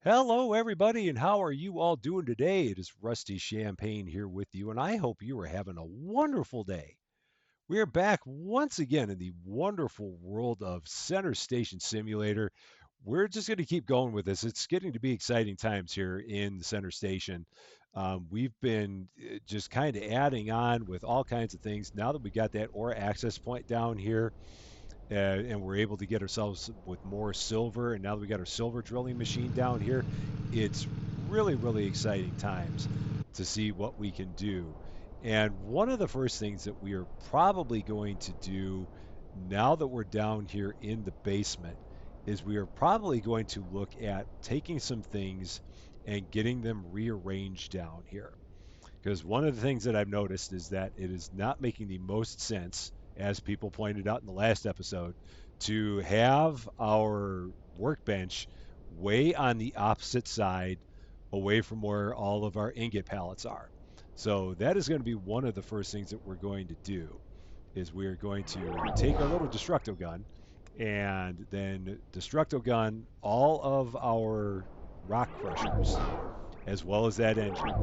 Hello, everybody, and how are you all doing today? It is Rusty Champagne here with you, and I hope you are having a wonderful day. We are back once again in the wonderful world of Center Station Simulator. We're just going to keep going with this. It's getting to be exciting times here in the Center Station. We've been just kind of adding on with all kinds of things. Now that we got that ore access point down here, and we're able to get ourselves with more silver. And now that we got our silver drilling machine down here, it's really, really exciting times to see what we can do. And one of the first things that we are probably going to do now that we're down here in the basement is we are probably going to look at taking some things and getting them rearranged down here. Because one of the things that I've noticed is that it is not making the most sense, as people pointed out in the last episode, to have our workbench way on the opposite side away from where all of our ingot pallets are. So that is going to be one of the first things that we're going to do is we're going to take our little destructo gun and then destructo gun all of our rock crushers as well as that engine,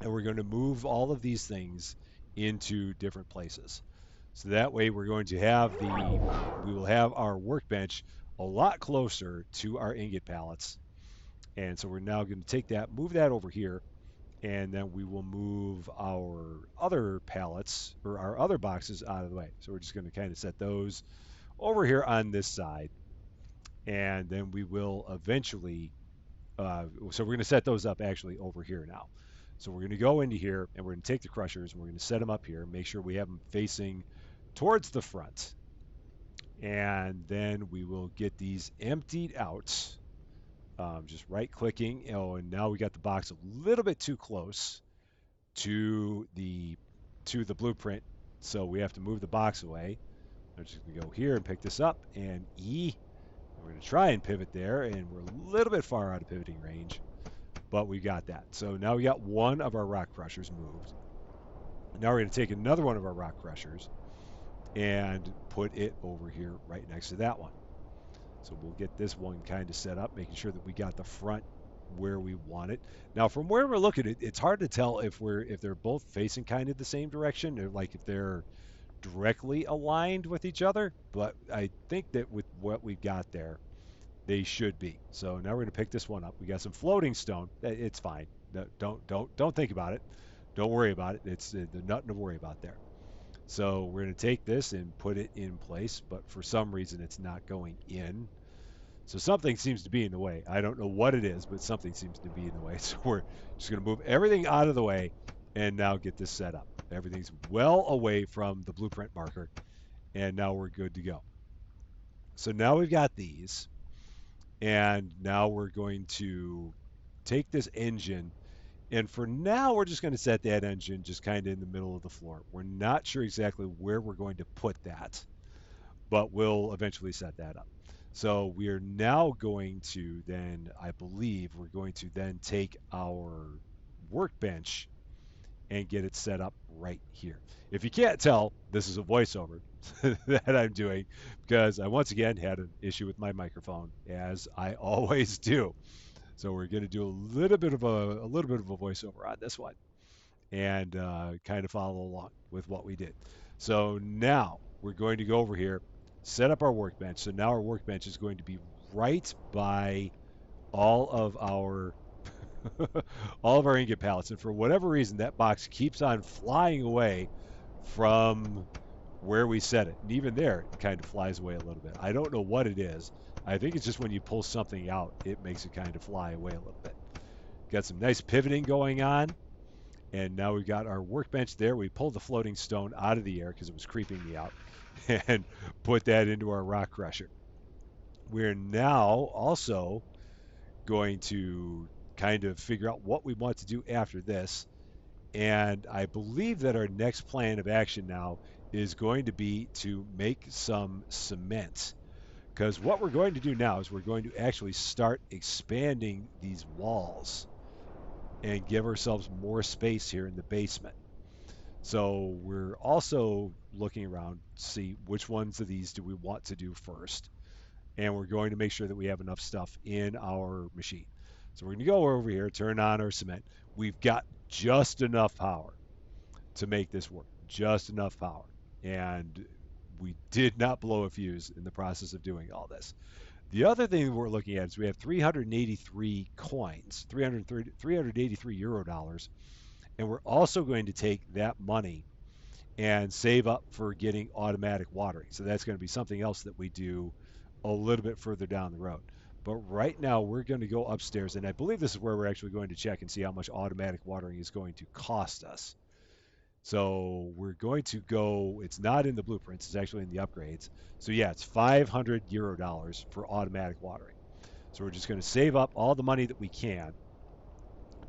and we're going to move all of these things into different places. So that way we will have our workbench a lot closer to our ingot pallets. And so we're now going to take that, move that over here, and then we will move our other pallets or our other boxes out of the way. So we're just going to kind of set those over here on this side. And then we will eventually so we're going to set those up actually over here now. So we're going to go into here and we're going to take the crushers and we're going to set them up here, make sure we have them facing towards the front. And then we will get these emptied out, just right clicking. Oh, and now we got the box a little bit too close to the blueprint. So we have to move the box away. I'm just going to go here and pick this up and E. We're going to try and pivot there, and we're a little bit far out of pivoting range, but we got that. So now we got one of our rock crushers moved. Now we're going to take another one of our rock crushers and put it over here right next to that one. So we'll get this one kind of set up, making sure that we got the front where we want it. Now, from where we're looking, it's hard to tell if they're both facing kind of the same direction, or like if they're directly aligned with each other. But I think that with what we've got there, they should be. So now we're going to pick this one up. We got some floating stone. It's fine. No, don't think about it. Don't worry about it. It's nothing to worry about there. So we're going to take this and put it in place, but for some reason it's not going in. So something seems to be in the way. I don't know what it is, but something seems to be in the way. So we're just going to move everything out of the way and now get this set up. Everything's well away from the blueprint marker, and now we're good to go. So now we've got these. And now we're going to take this engine, and for now, we're just going to set that engine just kind of in the middle of the floor. We're not sure exactly where we're going to put that, but we'll eventually set that up. So we are now going to then, I believe, we're going to then take our workbench and get it set up right here. If you can't tell, this is a voiceover that I'm doing because I once again had an issue with my microphone, as I always do. So we're going to do a little bit of a voiceover on this one, and kind of follow along with what we did. So now we're going to go over here, set up our workbench. So now our workbench is going to be right by all of our all of our ingot pallets. And for whatever reason, that box keeps on flying away from where we set it. And even there, it kind of flies away a little bit. I don't know what it is. I think it's just when you pull something out, it makes it kind of fly away a little bit. Got some nice pivoting going on. And now we've got our workbench there. We pulled the floating stone out of the air because it was creeping me out and put that into our rock crusher. We're now also going to kind of figure out what we want to do after this. And I believe that our next plan of action now is going to be to make some cement. Because what we're going to do now is we're going to actually start expanding these walls and give ourselves more space here in the basement. So we're also looking around to see which ones of these do we want to do first. and we're going to make sure that we have enough stuff in our machine. So we're going to go over here, turn on our cement. We've got just enough power to make this work, just enough power. And we did not blow a fuse in the process of doing all this. The other thing we're looking at is we have 383 coins, 383 euro dollars, and we're also going to take that money and save up for getting automatic watering. So that's going to be something else that we do a little bit further down the road. But right now, we're going to go upstairs, and I believe this is where we're actually going to check and see how much automatic watering is going to cost us. So we're going to go, it's not in the blueprints, it's actually in the upgrades. So yeah, it's 500 euro dollars for automatic watering. So we're just going to save up all the money that we can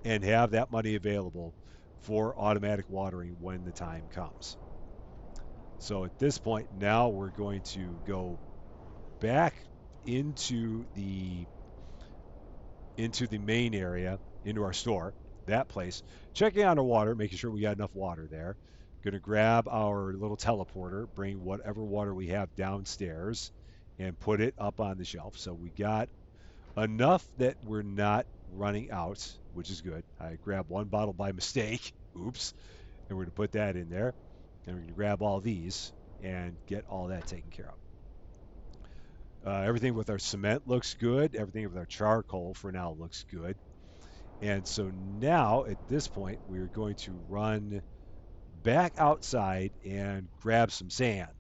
and have that money available for automatic watering when the time comes. So at this point, now we're going to go back into the main area, into our store, that place, checking on our water, making sure we got enough water there. Going to grab our little teleporter, bring whatever water we have downstairs, and put it up on the shelf. So we got enough that we're not running out, which is good. I grabbed one bottle by mistake. Oops. And we're going to put that in there. And we're going to grab all these and get all that taken care of. Everything with our cement looks good. Everything with our charcoal for now looks good. And so now at this point, we're going to run back outside and grab some sand.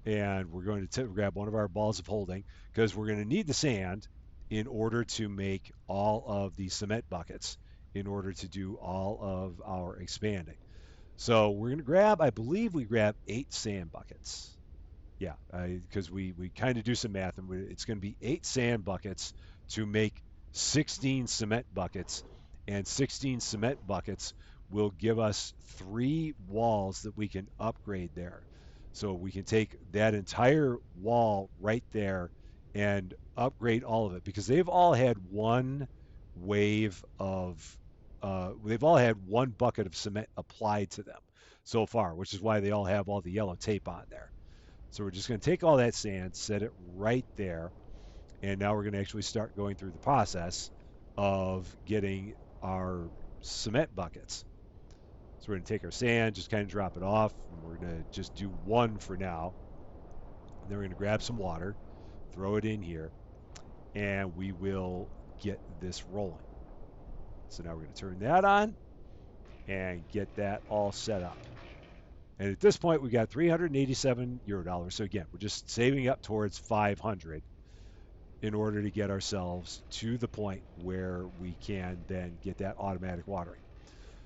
And we're going to grab one of our balls of holding because we're going to need the sand in order to make all of the cement buckets in order to do all of our expanding. So we're going to grab, I believe we grab 8 sand buckets. Yeah, because we kind of do some math, and it's going to be 8 sand buckets to make 16 cement buckets, and 16 cement buckets will give us 3 walls that we can upgrade there. So we can take that entire wall right there and upgrade all of it because they've all had one wave of, they've all had one bucket of cement applied to them so far, which is why they all have all the yellow tape on there. So we're just going to take all that sand, set it right there, and now we're going to actually start going through the process of getting our cement buckets. So we're going to take our sand, just kind of drop it off, and we're going to just do one for now. And then we're going to grab some water, throw it in here, and we will get this rolling. So now we're going to turn that on and get that all set up. And at this point, we got 387 euro dollars. So again, we're just saving up towards 500 in order to get ourselves to the point where we can then get that automatic watering.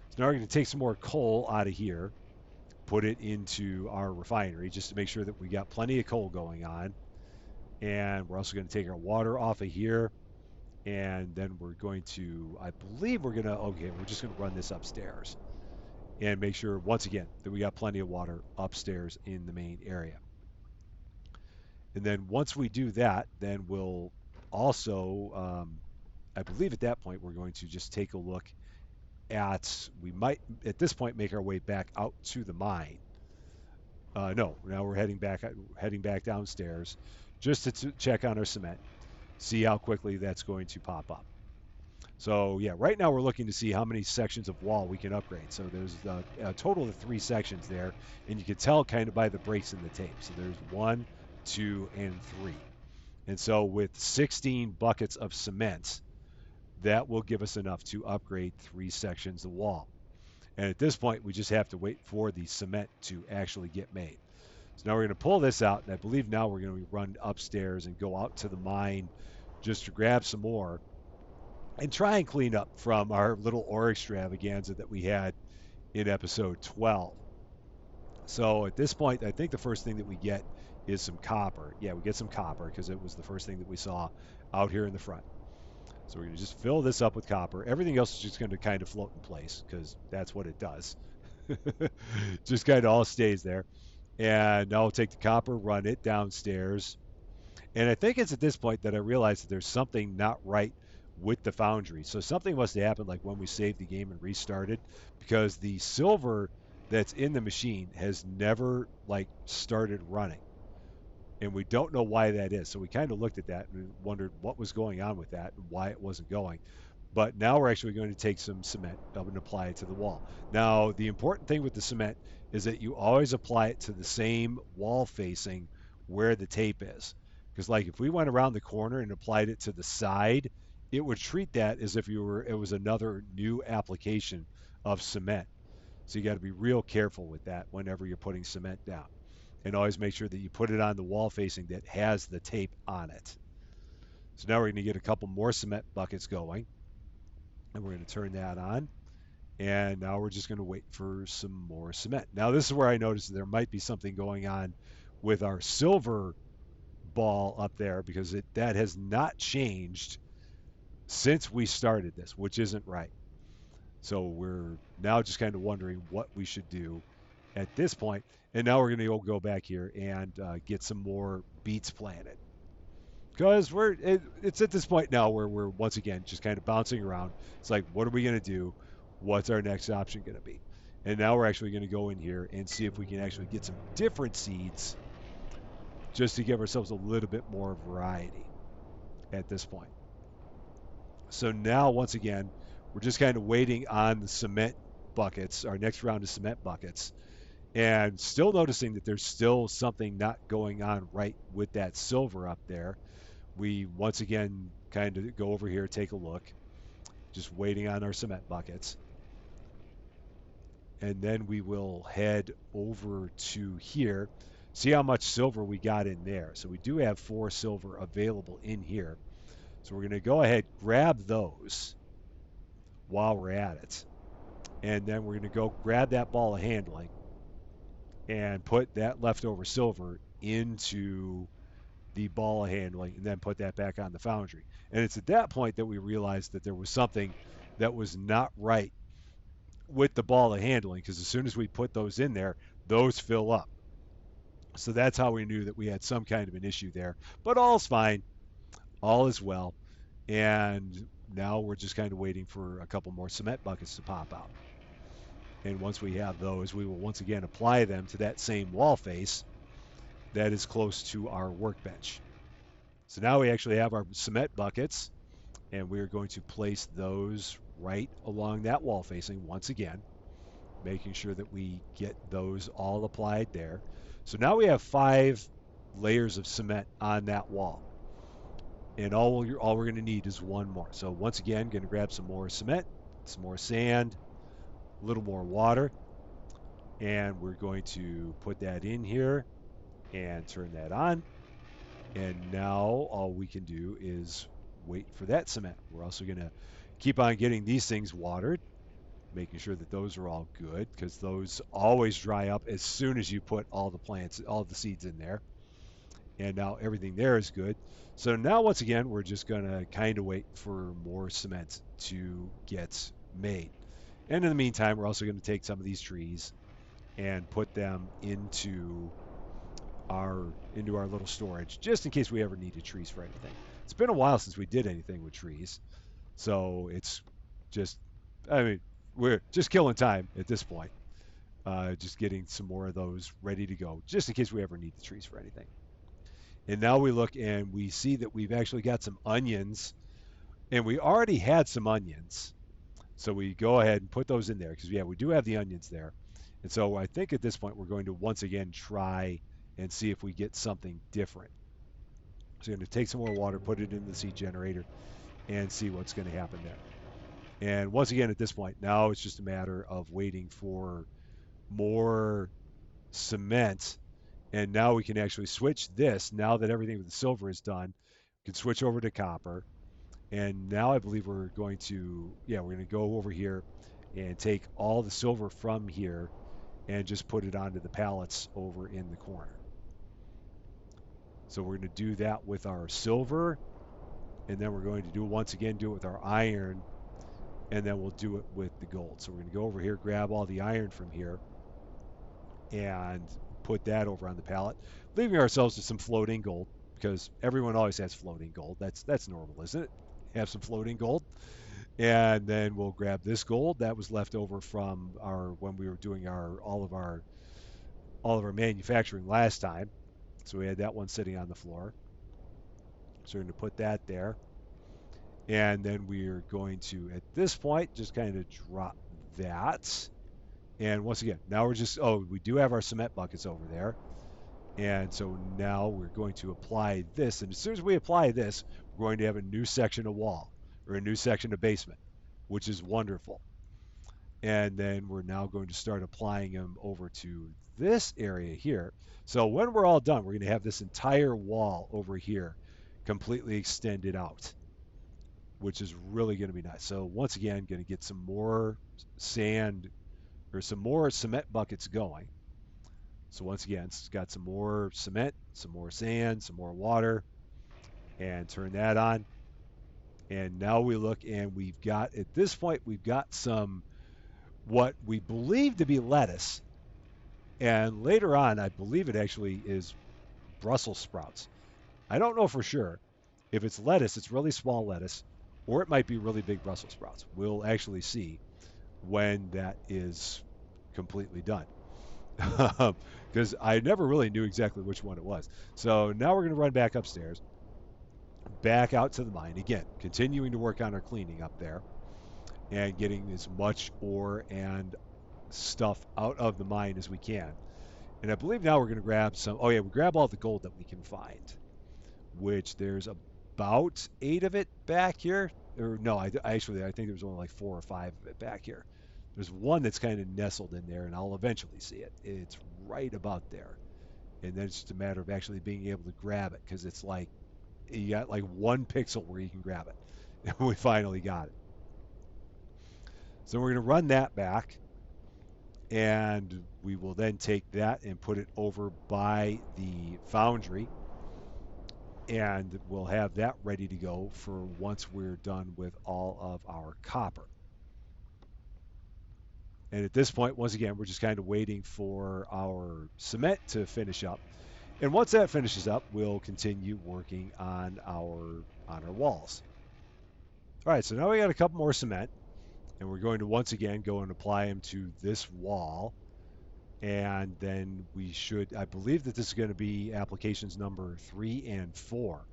So now we're going to take some more coal out of here, put it into our refinery just to make sure that we got plenty of coal going on. And we're also going to take our water off of here. And then we're going to, I believe we're going to, okay, we're just going to run this upstairs and make sure, once again, that we got plenty of water upstairs in the main area. And then once we do that, then we'll also, I believe at that point, we're going to just take a look at, we might, at this point, make our way back out to the mine. No, now we're heading back downstairs just to check on our cement, see how quickly that's going to pop up. So yeah, right now we're looking to see how many sections of wall we can upgrade. So there's a total of 3 sections there, and you can tell kind of by the breaks in the tape. So there's 1, 2, and 3. And so with 16 buckets of cement, that will give us enough to upgrade 3 sections of wall. And at this point, we just have to wait for the cement to actually get made. So now we're going to pull this out, and I believe now we're going to run upstairs and go out to the mine just to grab some more and try and clean up from our little ore extravaganza that we had in episode 12. So at this point, I think the first thing that we get is some copper. Yeah, we get some copper because it was the first thing that we saw out here in the front. So we're going to just fill this up with copper. Everything else is just going to kind of float in place because that's what it does. Just kind of all stays there. And now I'll take the copper, run it downstairs. And I think it's at this point that I realize that there's something not right with the foundry. So something must have happened like when we saved the game and restarted, because the silver that's in the machine has never like started running. and we don't know why that is. So we kind of looked at that and wondered what was going on with that and why it wasn't going. But now we're actually going to take some cement and apply it to the wall. Now, the important thing with the cement is that you always apply it to the same wall facing where the tape is. Because like if we went around the corner and applied it to the side, it would treat that as if it was another new application of cement. So you got to be real careful with that whenever you're putting cement down. And always make sure that you put it on the wall facing that has the tape on it. So now we're going to get a couple more cement buckets going, and we're going to turn that on. And now we're just going to wait for some more cement. Now this is where I noticed there might be something going on with our silver ball up there, because that has not changed since we started this, which isn't right. So we're now just kind of wondering what we should do at this point. And now we're going to go back here and get some more beets planted. Because it's at this point now where we're once again just kind of bouncing around. It's like, what are we going to do? What's our next option going to be? And now we're actually going to go in here and see if we can actually get some different seeds just to give ourselves a little bit more variety at this point. So now, once again, we're just kind of waiting on the cement buckets, our next round of cement buckets, and still noticing that there's still something not going on right with that silver up there. We once again kind of go over here, take a look, just waiting on our cement buckets. And then we will head over to here, see how much silver we got in there. So we do have 4 silver available in here. So we're going to go ahead, grab those while we're at it. And then we're going to go grab that ball of handling and put that leftover silver into the ball of handling and then put that back on the foundry. And it's at that point that we realized that there was something that was not right with the ball of handling, because as soon as we put those in there, those fill up. So that's how we knew that we had some kind of an issue there. But all's fine. All is well. And now we're just kind of waiting for a couple more cement buckets to pop out. And once we have those, we will once again apply them to that same wall face that is close to our workbench. So now we actually have our cement buckets, and we're going to place those right along that wall facing once again, making sure that we get those all applied there. So now we have 5 layers of cement on that wall. And all we're going to need is one more. So once again, going to grab some more cement, some more sand, a little more water, and we're going to put that in here and turn that on. And now all we can do is wait for that cement. We're also going to keep on getting these things watered, making sure that those are all good, because those always dry up as soon as you put all the plants, all the seeds in there. And now everything there is good. So now once again, we're just going to kind of wait for more cement to get made. And in the meantime, we're also going to take some of these trees and put them into our little storage, just in case we ever needed trees for anything. It's been a while since we did anything with trees, so it's just, I mean, we're just killing time at this point. Just getting some more of those ready to go, just in case we ever need the trees for anything. And now we look and we see that we've actually got some onions, and we already had some onions. So we go ahead and put those in there because, yeah, we do have the onions there. And so I think at this point we're going to once again try and see if we get something different. So I'm going to take some more water, put it in the seed generator, and see what's going to happen there. And once again at this point, now it's just a matter of waiting for more cement. And now we can actually switch this. Now that everything with the silver is done, we can switch over to copper. And now I believe we're going to, yeah, we're going to go over here and take all the silver from here and just put it onto the pallets over in the corner. So we're going to do that with our silver, and then we're going to once again do it with our iron, and then we'll do it with the gold. So we're going to go over here, grab all the iron from here, and put that over on the pallet, leaving ourselves with some floating gold, because everyone always has floating gold. That's normal, isn't it? Have some floating gold. And then we'll grab this gold that was left over from when we were doing all of our manufacturing last time. So we had that one sitting on the floor. So we're going to put that there. And then we're going to, at this point, just kind of drop that. And once again, now we're just, oh, we do have our cement buckets over there. And so now we're going to apply this. And as soon as we apply this, we're going to have a new section of wall or a new section of basement, which is wonderful. And then we're now going to start applying them over to this area here. So when we're all done, we're going to have this entire wall over here completely extended out, which is really going to be nice. So once again, going to get some more sand or some more cement buckets going. So once again, it's got some more cement, some more sand, some more water, and turn that on. And now we look and we've got, at this point, we've got some what we believe to be lettuce. And later on, I believe it actually is Brussels sprouts. I don't know for sure. If it's lettuce, it's really small lettuce, or it might be really big Brussels sprouts. We'll actually see when that is completely done. Because I never really knew exactly which one it was. So now we're going to run back upstairs, back out to the mine. Again, continuing to work on our cleaning up there and getting as much ore and stuff out of the mine as we can. And I believe now we're going to grab some. Oh, yeah, we grab all the gold that we can find, which there's about 8 of it back here. Or no, I think there's only like 4 or 5 of it back here. There's one that's kind of nestled in there, and I'll eventually see it. It's right about there. And then it's just a matter of actually being able to grab it because it's like you got like 1 pixel where you can grab it. And we finally got it. So we're going to run that back, and we will then take that and put it over by the foundry, and we'll have that ready to go for once we're done with all of our copper. And at this point, once again, we're just kind of waiting for our cement to finish up. And once that finishes up, we'll continue working on our walls. All right, so now we got a couple more cement, and we're going to once again go and apply them to this wall. And then we should, I believe that this is going to be applications number 3 and 4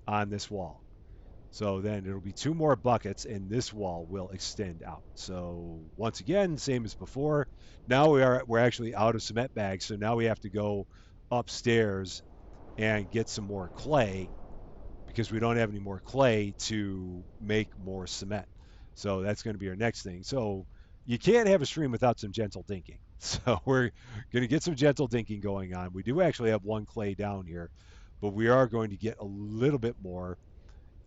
on this wall. So then it'll be 2 more buckets and this wall will extend out. So once again, same as before. Now we're actually out of cement bags. So now we have to go upstairs and get some more clay because we don't have any more clay to make more cement. So that's going to be our next thing. So you can't have a stream without some gentle dinking. So we're going to get some gentle dinking going on. We do actually have 1 clay down here, but we are going to get a little bit more.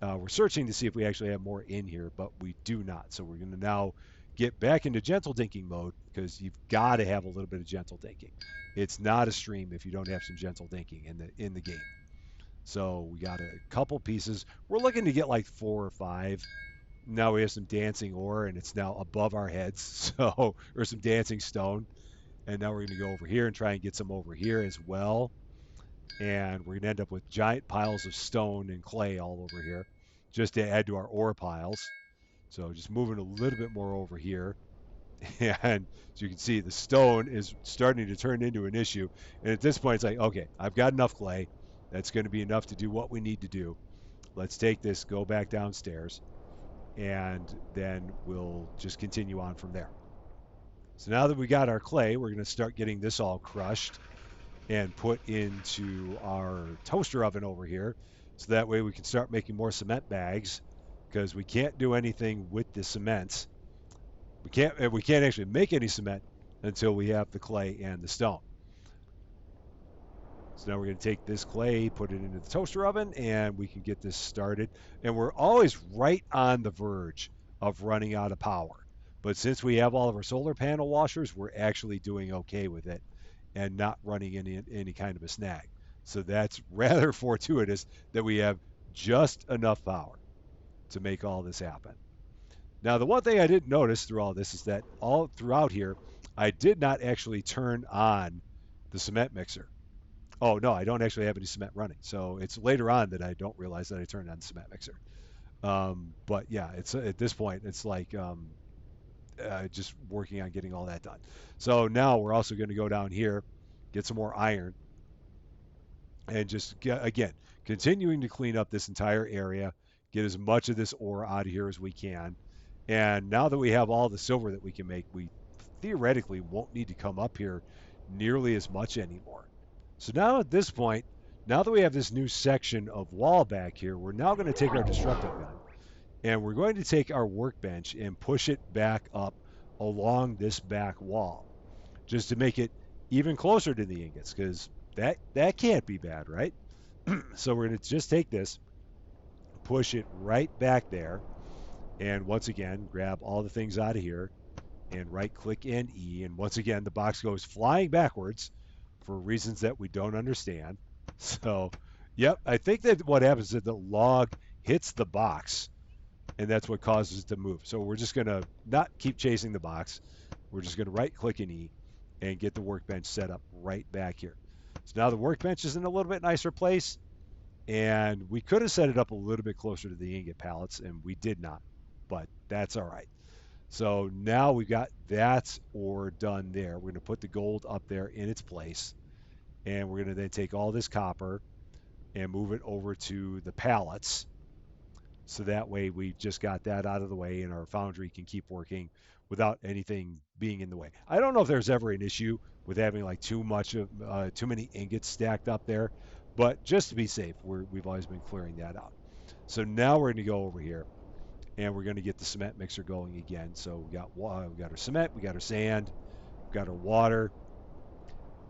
We're searching to see if we actually have more in here, but we do not. So we're going to now get back into gentle dinking mode because you've got to have a little bit of gentle dinking. It's not a stream if you don't have some gentle dinking in the game. So we got a couple pieces. We're looking to get like 4 or 5. Now we have some dancing ore, and it's now above our heads. So, or some dancing stone. And now we're going to go over here and try and get some over here as well. And we're going to end up with giant piles of stone and clay all over here just to add to our ore piles. So just moving a little bit more over here. And as you can see, the stone is starting to turn into an issue. And at this point, it's like, okay, I've got enough clay. That's going to be enough to do what we need to do. Let's take this, go back downstairs, and then we'll just continue on from there. So now that we got our clay, we're going to start getting this all crushed and put into our toaster oven over here. So that way we can start making more cement bags because we can't do anything with the cement. We can't actually make any cement until we have the clay and the stone. So now we're going to take this clay, put it into the toaster oven, and we can get this started. And we're always right on the verge of running out of power. But since we have all of our solar panel washers, we're actually doing okay with it and not running any kind of a snag. So that's rather fortuitous that we have just enough power to make all this happen. Now, the one thing I didn't notice through all this is that all throughout here, I did not actually turn on the cement mixer. Oh, no, I don't actually have any cement running. So it's later on that I don't realize that I turned on the cement mixer. But yeah, it's at this point, it's like just working on getting all that done. So now we're also going to go down here, get some more iron, and just again continuing to clean up this entire area, get as much of this ore out of here as we can. And now that we have all the silver that we can make, we theoretically won't need to come up here nearly as much anymore. So now at this point, now that we have this new section of wall back here, we're now going to take our destructo gun and we're going to take our workbench and push it back up along this back wall just to make it even closer to the ingots because that can't be bad, right? So we're going to just take this, push it right back there, and once again, grab all the things out of here and right click and E. And once again, the box goes flying backwards for reasons that we don't understand. So, yep, I think that what happens is the log hits the box and that's what causes it to move. So we're just going to not keep chasing the box. We're just going to right click and E and get the workbench set up right back here. So now the workbench is in a little bit nicer place. And we could have set it up a little bit closer to the ingot pallets, and we did not, but that's all right. So now we've got that ore done there. We're going to put the gold up there in its place, and we're going to then take all this copper and move it over to the pallets. So that way we just got that out of the way, and our foundry can keep working without anything being in the way. I don't know if there's ever an issue with having like too many ingots stacked up there, but just to be safe, we've always been clearing that out. So now we're going to go over here and we're going to get the cement mixer going again. So we got our cement, we got our sand, we got our water,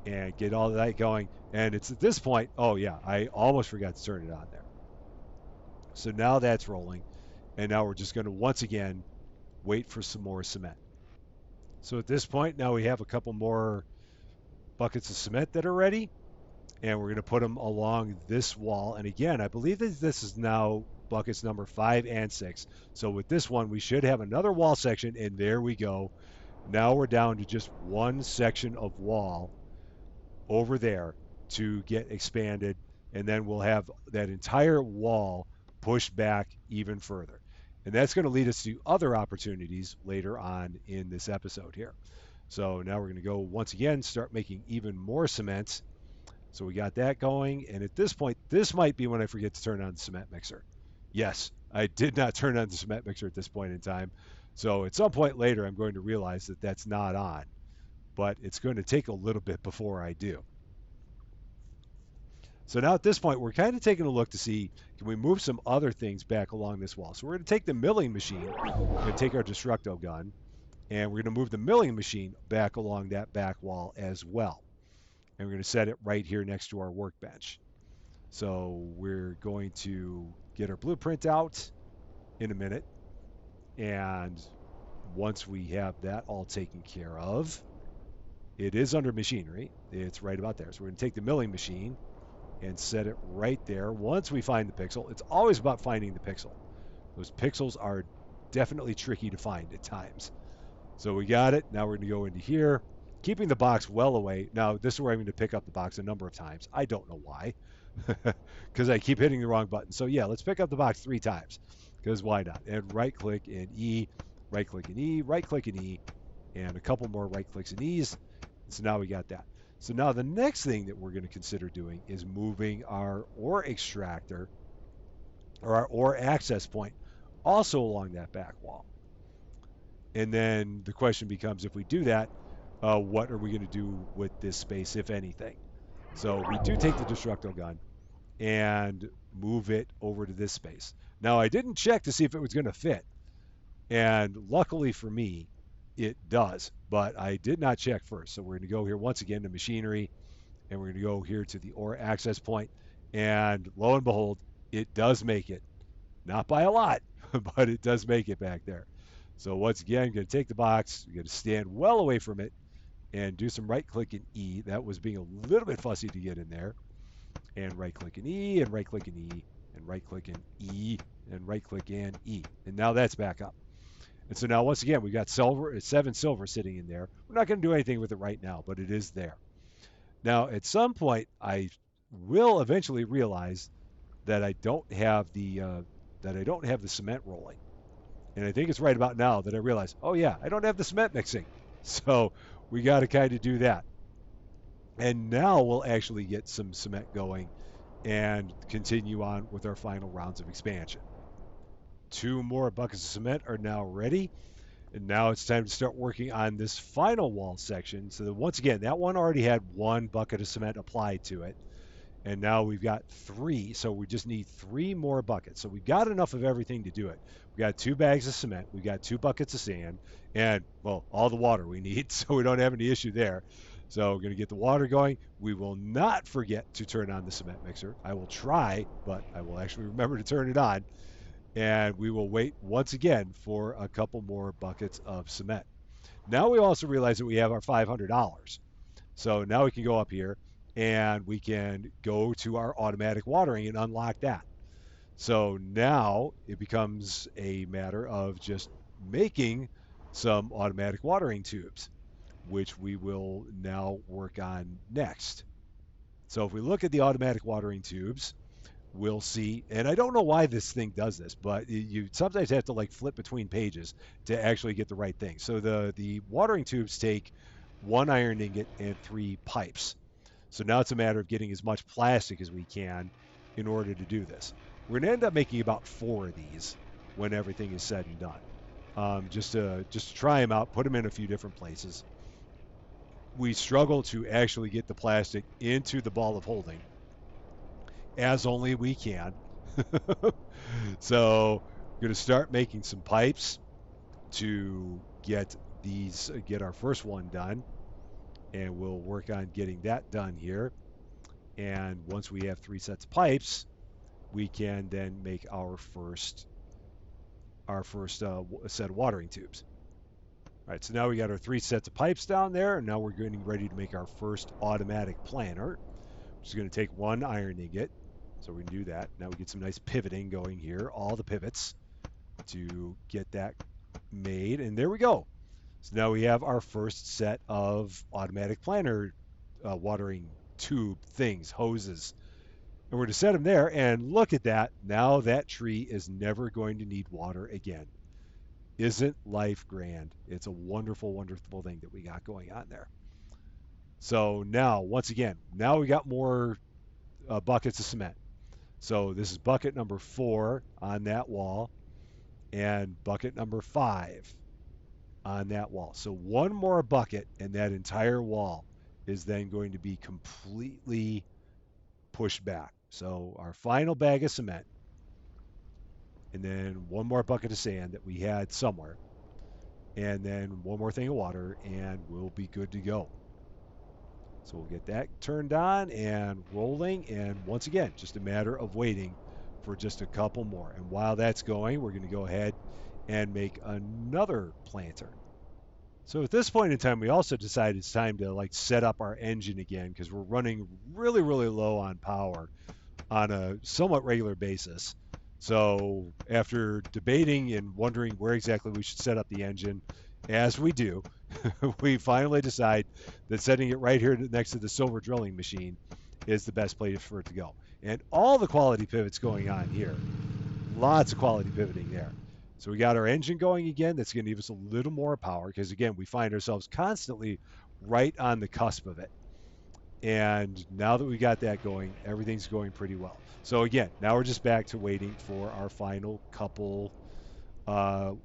and get all of that going. And it's at this point, oh yeah, I almost forgot to turn it on there. So now that's rolling, and now we're just going to once again wait for some more cement. So at this point, now we have a couple more buckets of cement that are ready, and we're going to put them along this wall. And again, I believe that this is now buckets number 5 and 6. So with this one, we should have another wall section, and there we go. Now we're down to just one section of wall over there to get expanded, and then we'll have that entire wall pushed back even further. And that's going to lead us to other opportunities later on in this episode here. So now we're going to go once again, start making even more cement. So we got that going. And at this point, this might be when I forget to turn on the cement mixer. Yes, I did not turn on the cement mixer at this point in time. So at some point later, I'm going to realize that that's not on. But it's going to take a little bit before I do. So now at this point, we're kind of taking a look to see, can we move some other things back along this wall? So we're going to take the milling machine, we're going to take our destructo gun, and we're going to move the milling machine back along that back wall as well. And we're going to set it right here next to our workbench. So we're going to get our blueprint out in a minute. And once we have that all taken care of, it is under machinery. It's right about there. So we're going to take the milling machine and set it right there. Once we find the pixel, it's always about finding the pixel. Those pixels are definitely tricky to find at times. So we got it. Now we're going to go into here, keeping the box well away. Now, this is where I'm going to pick up the box a number of times. I don't know why, because I keep hitting the wrong button. So yeah, let's pick up the box 3 times, because why not? And right click and E, right click and E, right click and E, and a couple more right clicks and E's. So now we got that. So now the next thing that we're going to consider doing is moving our ore extractor or our ore access point also along that back wall. And then the question becomes, if we do that, what are we going to do with this space, if anything? So we do take the destructo gun and move it over to this space. Now I didn't check to see if it was going to fit. And luckily for me, it does, but I did not check first. So we're going to go here once again to machinery, and we're going to go here to the ore access point, and lo and behold, it does make it. Not by a lot, but it does make it back there. So once again, I'm going to take the box, we're going to stand well away from it, and do some right click and E. That was being a little bit fussy to get in there. And right click and E, and right click and E, and right click and E, and right click and E. And now that's back up. And so now, once again, we've got 7 silver sitting in there. We're not going to do anything with it right now, but it is there. Now, at some point, I will eventually realize that I don't have the cement rolling. And I think it's right about now that I realize, oh yeah, I don't have the cement mixing. So we got to kind of do that. And now we'll actually get some cement going and continue on with our final rounds of expansion. 2 more buckets of cement are now ready. And now it's time to start working on this final wall section. So that once again, that one already had 1 bucket of cement applied to it. And now we've got 3. So we just need 3 more buckets. So we've got enough of everything to do it. We got 2 bags of cement. We got 2 buckets of sand and, well, all the water we need. So we don't have any issue there. So we're going to get the water going. We will not forget to turn on the cement mixer. I will try, but I will actually remember to turn it on. And we will wait once again for a couple more buckets of cement. Now we also realize that we have our $500. So now we can go up here and we can go to our automatic watering and unlock that. So now it becomes a matter of just making some automatic watering tubes, which we will now work on next. So if we look at the automatic watering tubes, we'll see, and I don't know why this thing does this, but you sometimes have to like flip between pages to actually get the right thing. So the watering tubes take 1 iron ingot and 3 pipes. So now it's a matter of getting as much plastic as we can in order to do this. We're going to end up making about 4 of these when everything is said and done, just to try them out, put them in a few different places. We struggle to actually get the plastic into the ball of holding, as only we can. So we're going to start making some pipes to get our first one done, and we'll work on getting that done here. And once we have 3 sets of pipes, we can then make our first set of watering tubes. All right, so now we got our 3 sets of pipes down there, and now we're getting ready to make our first automatic planter, which is going to take 1 iron ingot. So we can do that. Now we get some nice pivoting going here, all the pivots to get that made. And there we go. So now we have our first set of automatic planter watering tube things, hoses. And we're to set them there. And look at that. Now that tree is never going to need water again. Isn't life grand? It's a wonderful, wonderful thing that we got going on there. So now, once again, now we got more buckets of cement. So this is bucket number 4 on that wall and bucket number 5 on that wall. So 1 more bucket and that entire wall is then going to be completely pushed back. So our final bag of cement and then 1 more bucket of sand that we had somewhere and then 1 more thing of water and we'll be good to go. So we'll get that turned on and rolling, and once again, just a matter of waiting for just a couple more. And while that's going, we're going to go ahead and make another planter. So at this point in time, we also decided it's time to like set up our engine again because we're running really, really low on power on a somewhat regular basis. So after debating and wondering where exactly we should set up the engine, as we do, we finally decide that setting it right here next to the silver drilling machine is the best place for it to go. And all the quality pivots going on here. Lots of quality pivoting there. So we got our engine going again. That's going to give us a little more power because, again, we find ourselves constantly right on the cusp of it. And now that we got that going, everything's going pretty well. So again, now we're just back to waiting for our final couple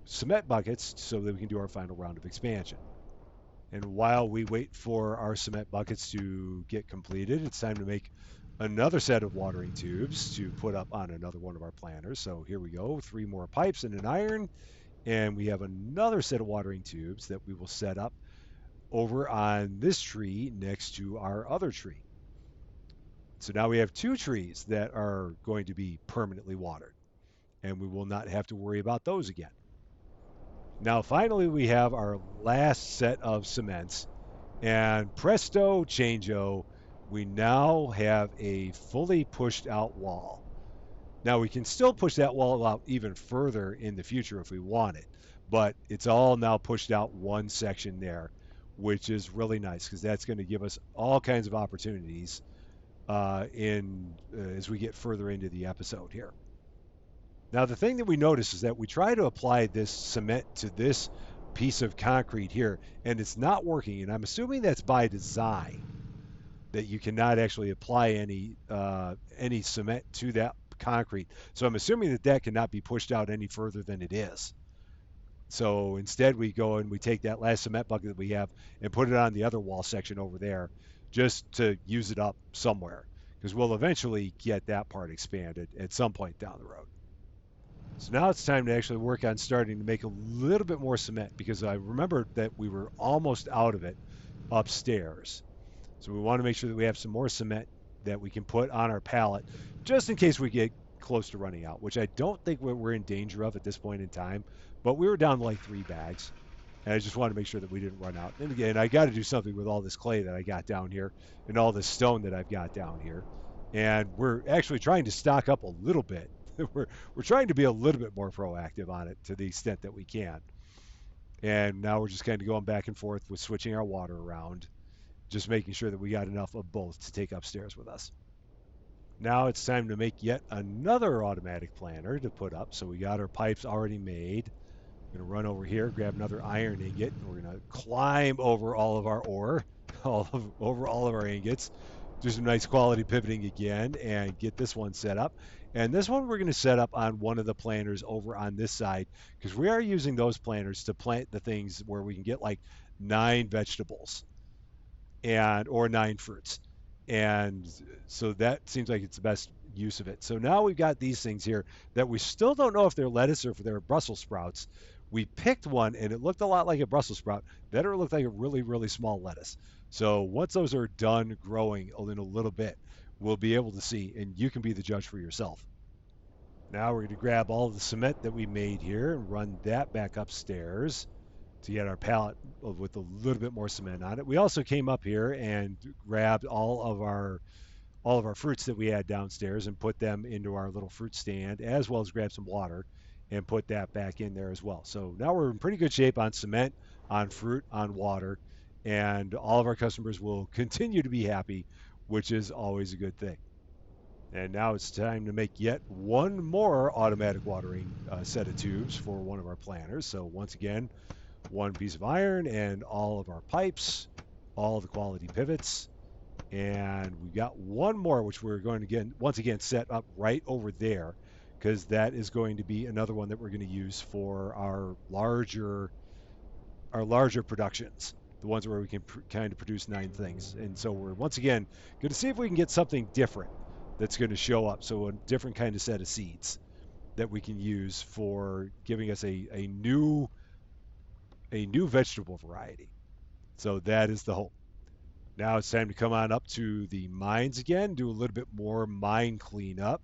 cement buckets so that we can do our final round of expansion. And while we wait for our cement buckets to get completed, it's time to make another set of watering tubes to put up on another one of our planters. So here we go, 3 more pipes and an iron, and we have another set of watering tubes that we will set up over on this tree next to our other tree. So now we have 2 trees that are going to be permanently watered, and we will not have to worry about those again. Now finally we have our last set of cements, and presto changeo, we now have a fully pushed out wall. Now we can still push that wall out even further in the future if we want it, but it's all now pushed out one section there, which is really nice because that's going to give us all kinds of opportunities as we get further into the episode here. Now the thing that we notice is that we try to apply this cement to this piece of concrete here, and it's not working, and I'm assuming that's by design. that you cannot actually apply any cement to that concrete. So I'm assuming that that cannot be pushed out any further than it is. So instead, we go and we take that last cement bucket that we have and put it on the other wall section over there, just to use it up somewhere, because we'll eventually get that part expanded at some point down the road. So now it's time to actually work on starting to make a little bit more cement, because I remember that we were almost out of it upstairs. So we want to make sure that we have some more cement that we can put on our pallet, just in case we get close to running out, which I don't think we're in danger of at this point in time. But we were down to like 3 bags, and I just wanted to make sure that we didn't run out. And again, I got to do something with all this clay that I got down here and all this stone that I've got down here. And we're actually trying to stock up a little bit. we're trying to be a little bit more proactive on it to the extent that we can. And now we're just kind of going back and forth with switching our water around, just making sure that we got enough of both to take upstairs with us. Now it's time to make yet another automatic planter to put up. So we got our pipes already made. We're going to run over here, grab another iron ingot, and we're going to climb over all of our ore, over all of our ingots, do some nice quality pivoting again, and get this one set up. And this one we're going to set up on one of the planters over on this side, because we are using those planters to plant the things where we can get like 9 vegetables and or 9 fruits. And so that seems like it's the best use of it. So now we've got these things here that we still don't know if they're lettuce or if they're Brussels sprouts. We picked one and it looked a lot like a Brussels sprout. Better, it looked like a really, really small lettuce. So once those are done growing in a little bit, we'll be able to see, and you can be the judge for yourself. Now we're going to grab all of the cement that we made here and run that back upstairs to get our pallet with a little bit more cement on it. We also came up here and grabbed all of our fruits that we had downstairs and put them into our little fruit stand, as well as grab some water and put that back in there as well. So now we're in pretty good shape on cement, on fruit, on water, and all of our customers will continue to be happy, which is always a good thing. And now it's time to make yet one more automatic watering set of tubes for one of our planters. So once again, one piece of iron and all of our pipes, all the quality pivots. And we've got one more, which we're going to once again set up right over there, because that is going to be another one that we're going to use for our larger productions, the ones where we can kind of produce 9 things. And so we're once again going to see if we can get something different that's going to show up. So a different kind of set of seeds that we can use for giving us a new vegetable variety. So that is the hope. Now it's time to come on up to the mines again, do a little bit more mine cleanup.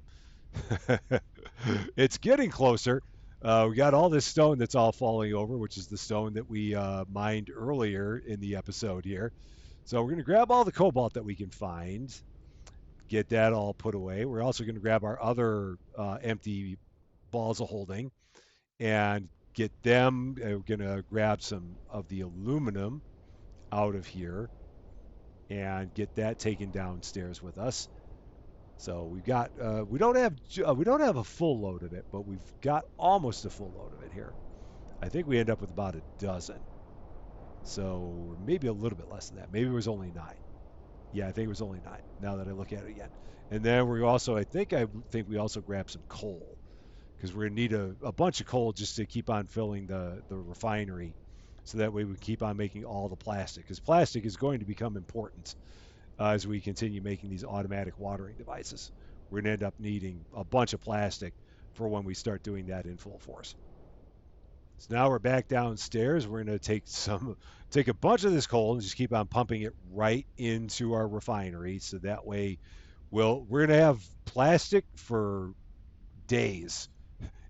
It's getting closer. We got all this stone that's all falling over, which is the stone that we mined earlier in the episode here. So we're going to grab all the cobalt that we can find, get that all put away. We're also going to grab our other empty balls of holding and get them. We're going to grab some of the aluminum out of here and get that taken downstairs with us. So we've got we don't have a full load of it, but we've got almost a full load of it here. I think we end up with about a dozen. So maybe a little bit less than that. Maybe it was only 9. Yeah, I think it was only 9. Now that I look at it again. And then we also, I think we also grabbed some coal, because we're gonna need a bunch of coal just to keep on filling the refinery, so that way we keep on making all the plastic, because plastic is going to become important as we continue making these automatic watering devices. We're going to end up needing a bunch of plastic for when we start doing that in full force. So now we're back downstairs. We're going to take a bunch of this coal and just keep on pumping it right into our refinery. So that way, we're going to have plastic for days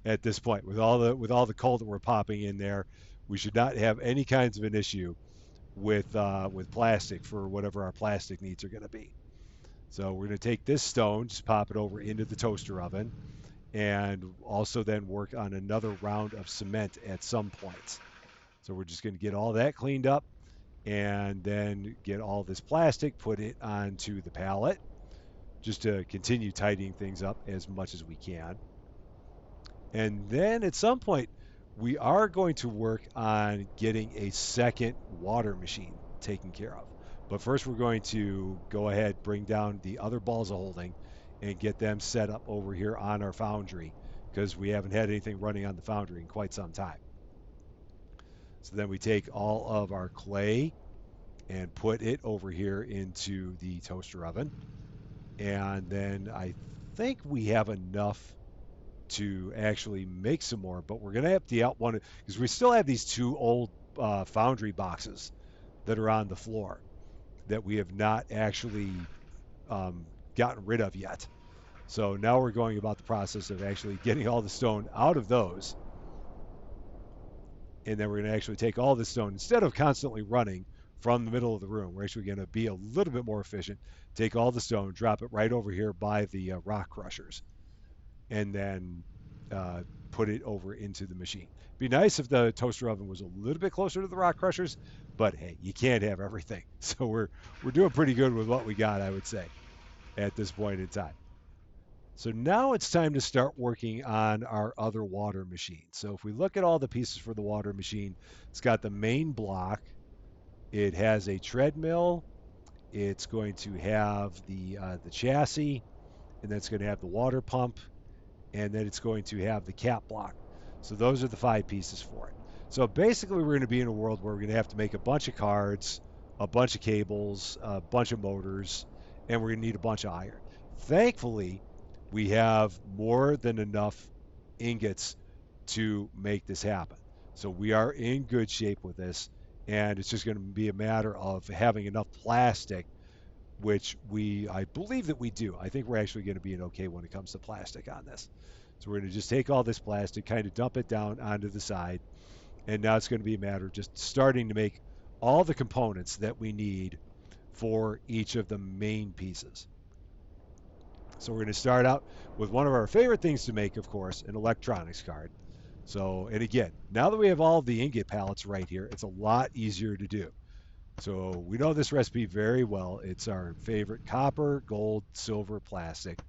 at this point with all the coal that we're popping in there. We should not have any kinds of an issue with plastic for whatever our plastic needs are going to be. So we're going to take this stone, just pop it over into the toaster oven, and also then work on another round of cement at some point. So we're just going to get all that cleaned up and then get all this plastic, put it onto the pallet, just to continue tidying things up as much as we can. And then at some point, we are going to work on getting a second water machine taken care of. But first, we're going to go ahead, bring down the other balls of holding, and get them set up over here on our foundry because we haven't had anything running on the foundry in quite some time. So then we take all of our clay and put it over here into the toaster oven. And then I think we have enough to actually make some more, but we're going to empty out one because we still have these two old foundry boxes that are on the floor that we have not actually gotten rid of yet. So now we're going about the process of actually getting all the stone out of those. And then we're going to actually take all the stone, instead of constantly running from the middle of the room, we're actually going to be a little bit more efficient. Take all the stone, drop it right over here by the rock crushers, and then put it over into the machine. Be nice if the toaster oven was a little bit closer to the rock crushers, but hey, you can't have everything. So we're doing pretty good with what we got, I would say, at this point in time. So now it's time to start working on our other water machine. So if we look at all the pieces for the water machine, it's got the main block. It has a treadmill. It's going to have the chassis, and then it's going to have the water pump, and then it's going to have the cap block. So those are the 5 pieces for it. So basically, we're going to be in a world where we're going to have to make a bunch of cards, a bunch of cables, a bunch of motors, and we're going to need a bunch of iron. Thankfully, we have more than enough ingots to make this happen. So we are in good shape with this, and it's just going to be a matter of having enough plastic, which I believe that we do. I think we're actually going to be in okay when it comes to plastic on this. So we're going to just take all this plastic, kind of dump it down onto the side, and now it's going to be a matter of just starting to make all the components that we need for each of the main pieces. So we're going to start out with one of our favorite things to make, of course, an electronics card. So, and again, now that we have all the ingot pallets right here, it's a lot easier to do. So we know this recipe very well. It's our favorite copper, gold, silver, plastic.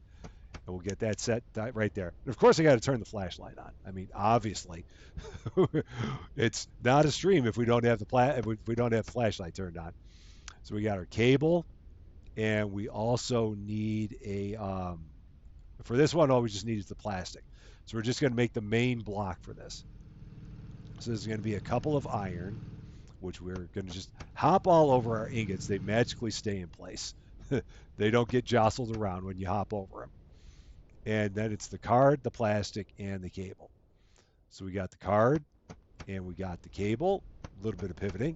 And we'll get that set right there. And of course, I got to turn the flashlight on. I mean, obviously, it's not a stream if we don't have if we don't have the flashlight turned on. So we got our cable, and we also need for this one, all we just need is the plastic. So we're just going to make the main block for this. So there's going to be a couple of iron, which we're going to just hop all over our ingots. They magically stay in place. They don't get jostled around when you hop over them. And then it's the card, the plastic, and the cable. So we got the card, and we got the cable, a little bit of pivoting,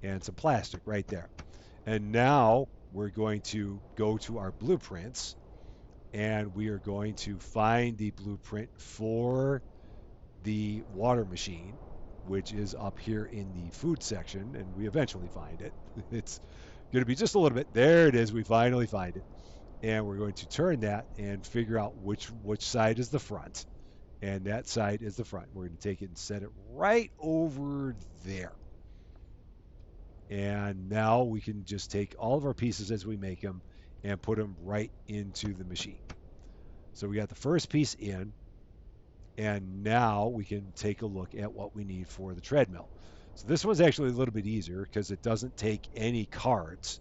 and some plastic right there. And now we're going to go to our blueprints, and we are going to find the blueprint for the water machine, which is up here in the food section, and we eventually find it. It's going to be just a little bit. There it is. We finally find it. And we're going to turn that and figure out which side is the front. And that side is the front. We're going to take it and set it right over there. And now we can just take all of our pieces as we make them and put them right into the machine. So we got the first piece in, and now we can take a look at what we need for the treadmill. So this one's actually a little bit easier because it doesn't take any cards.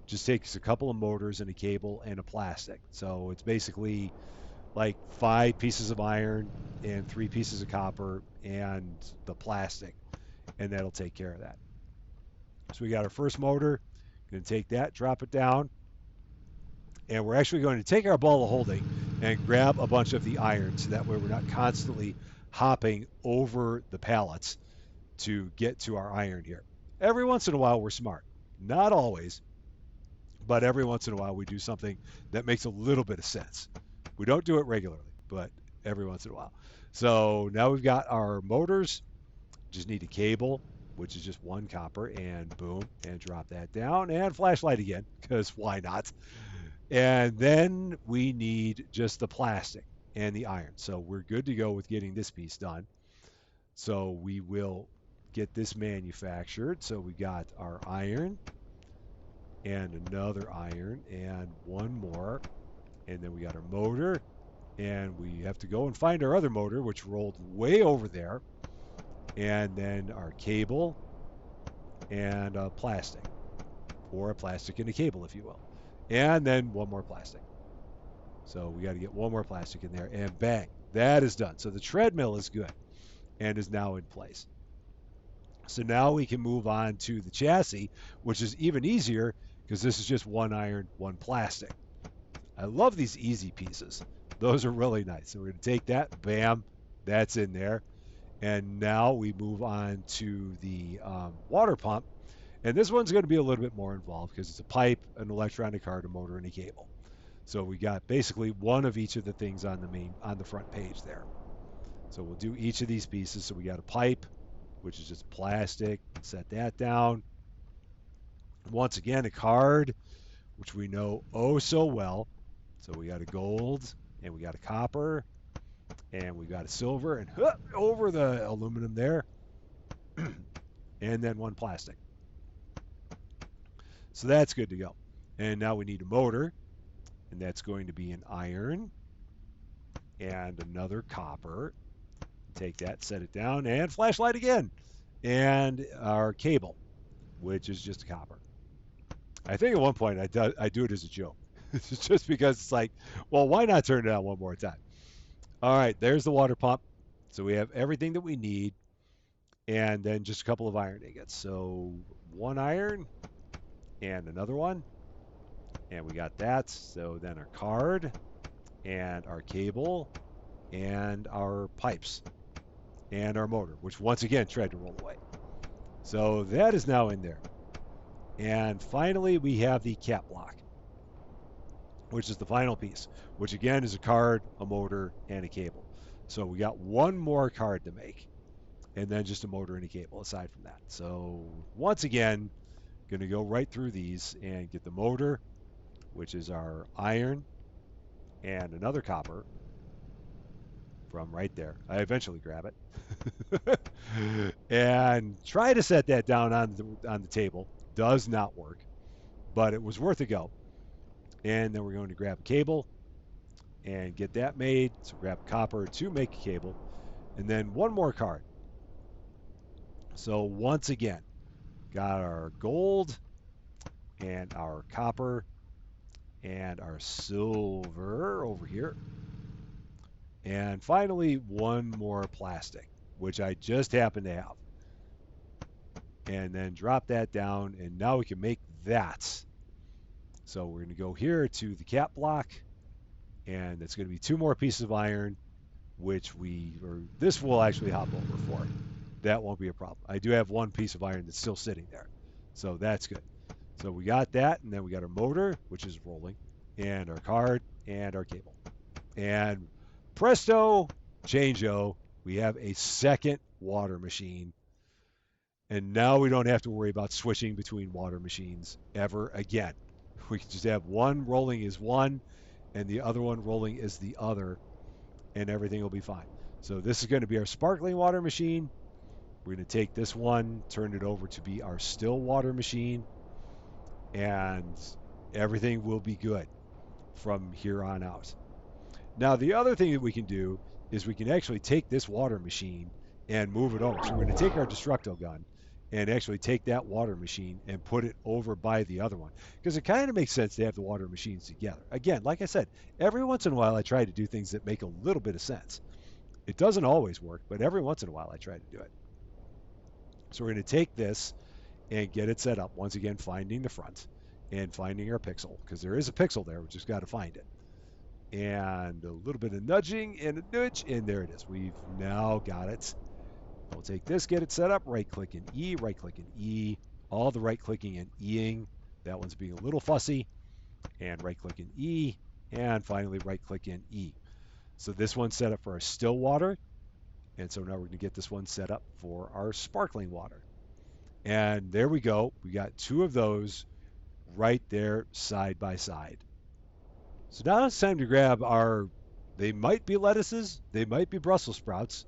It just takes a couple of motors and a cable and a plastic. So it's basically like 5 pieces of iron and 3 pieces of copper and the plastic, and that'll take care of that. So we got our first motor. Going to take that, drop it down, and we're actually going to take our ball of holding and grab a bunch of the iron so that way we're not constantly hopping over the pallets to get to our iron here. Every once in a while, we're smart. Not always, but every once in a while, we do something that makes a little bit of sense. We don't do it regularly, but every once in a while. So now we've got our motors. Just need a cable, which is just 1 copper, and boom, and drop that down, and flashlight again, because why not? And then we need just the plastic and the iron. So we're good to go with getting this piece done. So we will get this manufactured. So we got our iron and another iron and 1 more. And then we got our motor. And we have to go and find our other motor, which rolled way over there. And then our cable and plastic. or a plastic and a cable, if you will. And then one more plastic. So we got to get one more plastic in there, and bang, that is done. So the treadmill is good and is now in place. So now we can move on to the chassis, which is even easier because this is just one iron, one plastic. I love these easy pieces. Those are really nice. So we're going to take that, bam, that's in there. And now we move on to the water pump. And this one's going to be a little bit more involved because it's a pipe, an electronic card, a motor, and a cable. So we got basically one of each of the things on the front page there. So we'll do each of these pieces. So we got a pipe, which is just plastic. Set that down. Once again, a card, which we know oh so well. So we got a gold, and we got a copper, and we got a silver, and over the aluminum there, and then one plastic. So that's good to go. And now we need a motor, and that's going to be an iron and another copper. Take that, set it down, and flashlight again. And our cable, which is just a copper. I think at one point I do it as a joke. It's just because it's like, well, why not turn it on one more time? All right, there's the water pump. So we have everything that we need, and then just a couple of iron ingots. So one iron and another one, and we got that. So then our card and our cable and our pipes and our motor, which once again tried to roll away. So that is now in there. And finally, we have the cap block, which is the final piece, which again is a card, a motor, and a cable. So we got one more card to make, and then just a motor and a cable aside from that. So once again, going to go right through these and get the motor, which is our iron, and another copper from right there. I eventually grab it. And try to set that down on the table. Does not work, but it was worth a go. And then we're going to grab a cable and get that made. So grab copper to make a cable, and then one more card. So once again, got our gold and our copper and our silver over here. And finally, one more plastic, which I just happen to have. And then drop that down, and now we can make that. So we're going to go here to the cap block, and it's going to be two more pieces of iron, which this will actually hop over for. That won't be a problem. I do have one piece of iron that's still sitting there, so that's good. So we got that, and then we got our motor, which is rolling, and our card, and our cable. And presto, changeo, we have a second water machine. And now we don't have to worry about switching between water machines ever again. We can just have one rolling as one and the other one rolling as the other, and everything will be fine. So this is going to be our sparkling water machine. We're going to take this one, turn it over to be our still water machine, and everything will be good from here on out. Now, the other thing that we can do is we can actually take this water machine and move it over. So we're going to take our Destructo gun and actually take that water machine and put it over by the other one, because it kind of makes sense to have the water machines together. Again, like I said, every once in a while I try to do things that make a little bit of sense. It doesn't always work, but every once in a while I try to do it. So we're going to take this and get it set up. Once again, finding the front and finding our pixel, because there is a pixel there. We just got to find it. And a little bit of nudging and a nudge, and there it is. We've now got it. We'll take this, get it set up, right-click and E, right-click and E, all the right-clicking and E-ing. That one's being a little fussy. And right-click and E, and finally right-click and E. So this one's set up for our still water, and so now we're going to get this one set up for our sparkling water. And there we go. We got two of those right there side by side. So now it's time to grab they might be lettuces, they might be Brussels sprouts.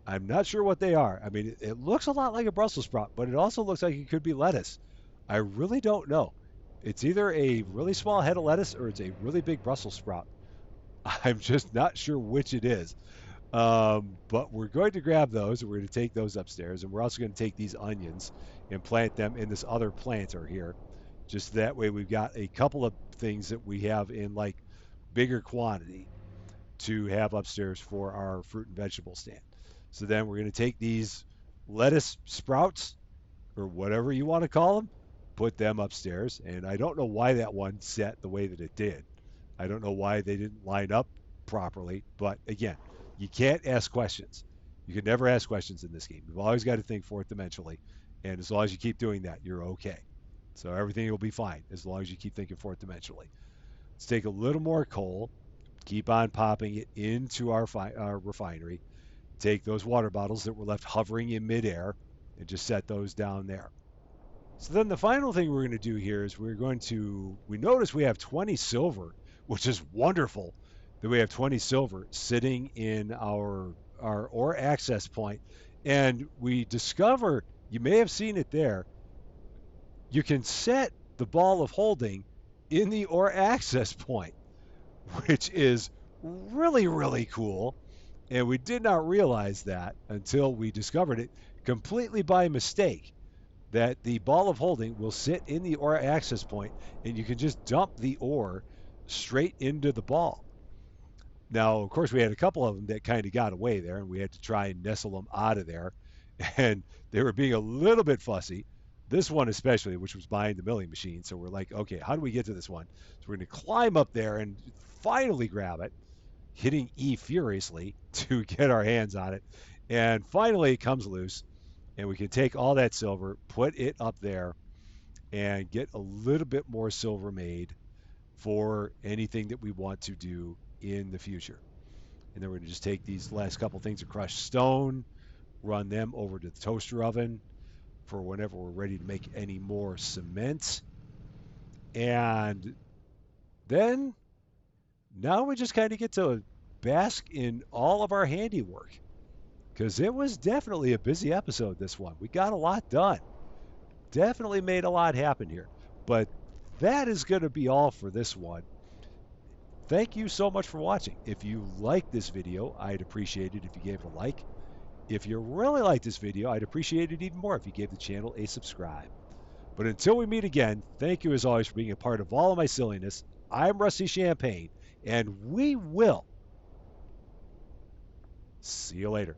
I'm not sure what they are. I mean, it looks a lot like a Brussels sprout, but it also looks like it could be lettuce. I really don't know. It's either a really small head of lettuce or it's a really big Brussels sprout. I'm just not sure which it is. But we're going to grab those, and we're going to take those upstairs, and we're also going to take these onions and plant them in this other planter here. Just that way we've got a couple of things that we have in like bigger quantity to have upstairs for our fruit and vegetable stand. So then we're going to take these lettuce sprouts or whatever you want to call them, put them upstairs. And I don't know why that one set the way that it did. I don't know why they didn't line up properly. But again, you can't ask questions. You can never ask questions in this game. You've always got to think fourth dimensionally. And as long as you keep doing that, you're okay. So everything will be fine as long as you keep thinking fourth dimensionally. Let's take a little more coal, keep on popping it into our refinery. Take those water bottles that were left hovering in midair and just set those down there. So then the final thing we're going to do here is we notice we have 20 silver, which is wonderful that we have 20 silver sitting in our ore access point. And we discover, you may have seen it there, you can set the ball of holding in the ore access point, which is really, really cool. And we did not realize that until we discovered it completely by mistake, that the ball of holding will sit in the ore access point and you can just dump the ore straight into the ball. Now, of course, we had a couple of them that kind of got away there and we had to try and nestle them out of there. And they were being a little bit fussy. This one, especially, which was behind the milling machine. So we're like, okay, how do we get to this one? So we're going to climb up there and finally grab it, hitting E furiously to get our hands on it. And finally, it comes loose, and we can take all that silver, put it up there, and get a little bit more silver made for anything that we want to do in the future. And then we're going to just take these last couple things of crushed stone, run them over to the toaster oven for whenever we're ready to make any more cement. And then now we just kind of get to bask in all of our handiwork because it was definitely a busy episode, this one. We got a lot done. Definitely made a lot happen here. But that is going to be all for this one. Thank you so much for watching. If you like this video, I'd appreciate it if you gave it a like. If you really like this video, I'd appreciate it even more if you gave the channel a subscribe. But until we meet again, thank you as always for being a part of all of my silliness. I'm Rusty Champagne, and we will see you later.